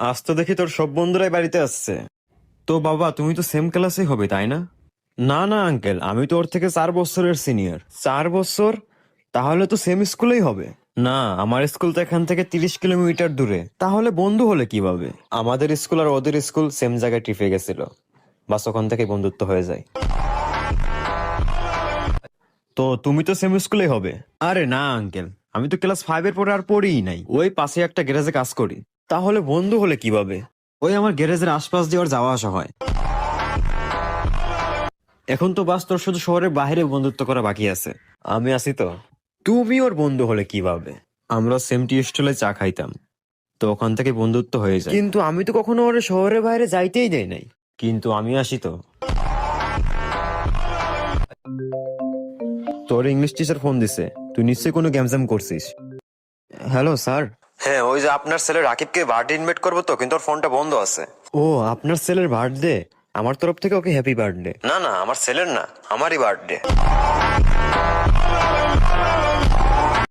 আজ তো দেখি তোর সব বন্ধুরাই বাড়িতে আসছে। তো বাবা, তুমি তো সেম ক্লাসে হবে তাই না? না না আঙ্কেল, আমি তো ওর থেকে 4 বছরের সিনিয়র। 4 বছর? তাহলে তো সেম স্কুলেই হবে। না, আমার স্কুল তো এখান থেকে 30 কিলোমিটার দূরে। তাহলে বন্ধু হলে কিভাবে? আমাদের স্কুল আর ওদের স্কুল সেম জায়গায় ট্রিপে গেছিল, বাস ওখান থেকে বন্ধুত্ব হয়ে যায়। তো তুমি তো সেম স্কুলেই হবে। আরে না আঙ্কেল, আমি তো ক্লাস 5-এর পরে আর পড়িই নাই। ওই পাশে একটা গ্যারেজে কাজ করি। তাহলে বন্ধু হলে কিভাবে? ওই আমার গ্যারেজের আশপাশ দিয়ে ওর যাওয়া আসা হয়। এখন তো বাস তোর শুধু শহরের বাইরে বন্ধুত্ব করা বাকি আছে। আমি আছি তো। তুমি ওর বন্ধু হলে কিভাবে? আমরা সেম টি স্টলে চা খাইতাম, তো ওখান থেকে বন্ধুত্ব হয়ে যায়। কিন্তু আমি তো কখনো ওর শহরের বাইরে যাইতেই দেই নাই। কিন্তু আমি আসি তো। তোর ইংলিশ টিচার ফোন দিছে, তুই নিশ্চয়ই কোনো গেম জ্যাম করছিস। Hello sir. হ্যাঁ, ওই যে আপনার ছেলে রাকিবকে বার্থডে ইনভাইট করবো তো, কিন্তু ওর ফোনটা বন্ধ আছে। ও, আপনার ছেলের বার্থডে? আমার তরফ থেকে ওকে হ্যাপি বার্থডে। না না, আমার ছেলের না, আমারই বার্থডে।